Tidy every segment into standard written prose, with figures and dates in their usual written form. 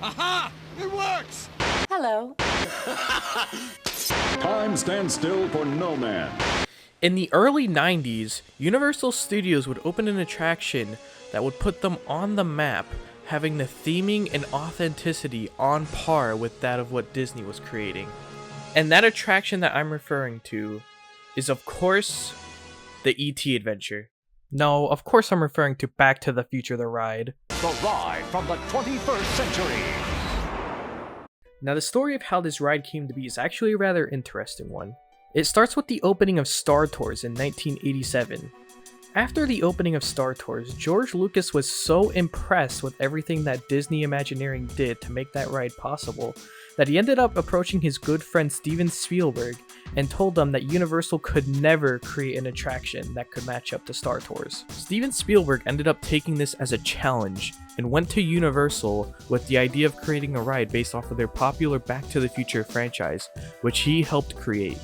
Aha! It works! Hello. Time stands still for no man. In the early 90s, Universal Studios would open an attraction that would put them on the map, having the theming and authenticity on par with that of what Disney was creating. And that attraction that I'm referring to is, of course, the E.T. adventure. No, of course I'm referring to Back to the Future the ride. The ride from the 21st century. Now the story of how this ride came to be is actually a rather interesting one. It starts with the opening of Star Tours in 1987. After the opening of Star Tours, George Lucas was so impressed with everything that Disney Imagineering did to make that ride possible that he ended up approaching his good friend Steven Spielberg and told them that Universal could never create an attraction that could match up to Star Tours. Steven Spielberg ended up taking this as a challenge and went to Universal with the idea of creating a ride based off of their popular Back to the Future franchise, which he helped create.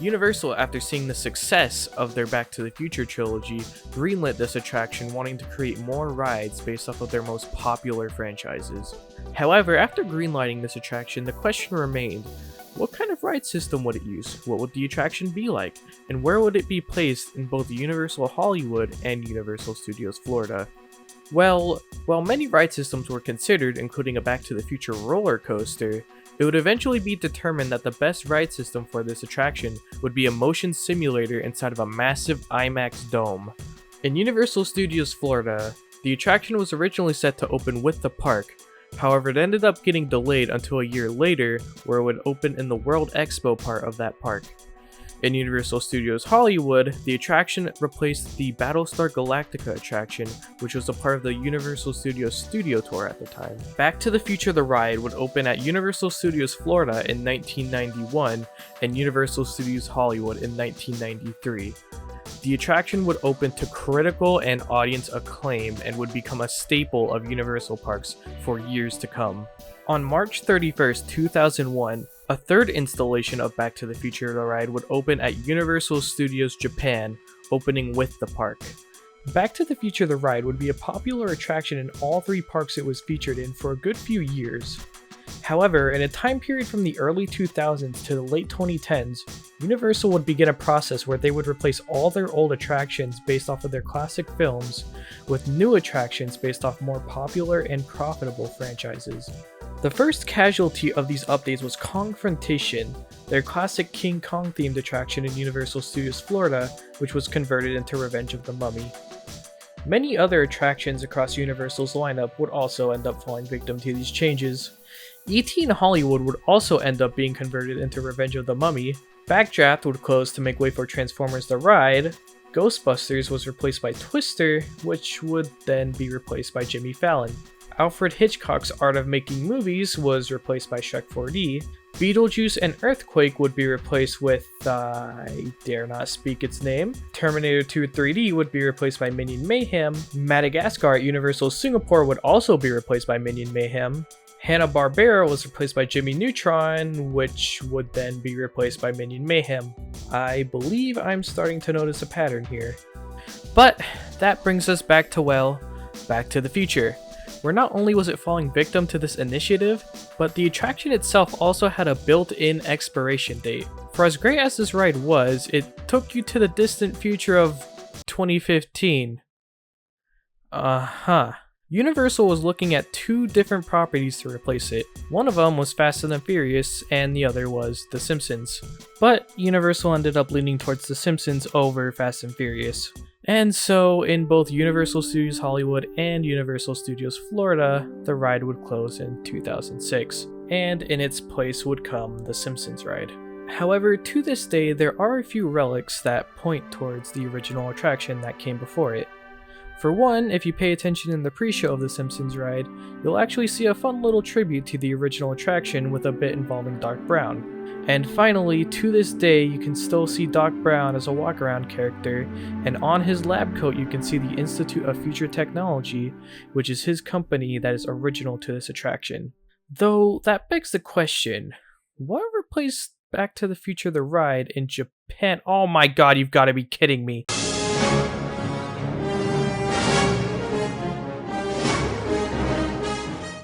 Universal, after seeing the success of their Back to the Future trilogy, greenlit this attraction, wanting to create more rides based off of their most popular franchises. However, after greenlighting this attraction, the question remained, what kind of ride system would it use? What would the attraction be like? And where would it be placed in both Universal Hollywood and Universal Studios Florida? Well, while many ride systems were considered, including a Back to the Future roller coaster, it would eventually be determined that the best ride system for this attraction would be a motion simulator inside of a massive IMAX dome. In Universal Studios Florida, the attraction was originally set to open with the park, however it ended up getting delayed until a year later where it would open in the World Expo part of that park. In Universal Studios Hollywood, the attraction replaced the Battlestar Galactica attraction, which was a part of the Universal Studios Studio Tour at the time. Back to the Future the ride would open at Universal Studios Florida in 1991 and Universal Studios Hollywood in 1993. The attraction would open to critical and audience acclaim and would become a staple of Universal parks for years to come. On March 31st, 2001, a third installation of Back to the Future the ride would open at Universal Studios Japan, opening with the park. Back to the Future the ride would be a popular attraction in all three parks it was featured in for a good few years. However, in a time period from the early 2000s to the late 2010s, Universal would begin a process where they would replace all their old attractions based off of their classic films with new attractions based off more popular and profitable franchises. The first casualty of these updates was Kongfrontation, their classic King Kong themed attraction in Universal Studios Florida, which was converted into Revenge of the Mummy. Many other attractions across Universal's lineup would also end up falling victim to these changes. E.T. in Hollywood would also end up being converted into Revenge of the Mummy, Backdraft would close to make way for Transformers the Ride, Ghostbusters was replaced by Twister, which would then be replaced by Jimmy Fallon. Alfred Hitchcock's Art of Making Movies was replaced by Shrek 4D, Beetlejuice and Earthquake would be replaced with, I dare not speak its name, Terminator 2 3D would be replaced by Minion Mayhem, Madagascar at Universal Singapore would also be replaced by Minion Mayhem, Hanna-Barbera was replaced by Jimmy Neutron, which would then be replaced by Minion Mayhem. I believe I'm starting to notice a pattern here. But that brings us back to, well, Back to the Future, where not only was it falling victim to this initiative, but the attraction itself also had a built-in expiration date. For as great as this ride was, it took you to the distant future of 2015. Universal was looking at two different properties to replace it. One of them was Fast and the Furious, and the other was The Simpsons. But Universal ended up leaning towards The Simpsons over Fast and Furious. And so, in both Universal Studios Hollywood and Universal Studios Florida, the ride would close in 2006, and in its place would come the Simpsons ride. However, to this day, there are a few relics that point towards the original attraction that came before it. For one, if you pay attention in the pre-show of the Simpsons ride, you'll actually see a fun little tribute to the original attraction with a bit involving Doc Brown. And finally, to this day, you can still see Doc Brown as a walk-around character, and on his lab coat you can see the Institute of Future Technology, which is his company that is original to this attraction. Though, that begs the question, what replaced Back to the Future the ride in Japan? Oh my god, you've got to be kidding me.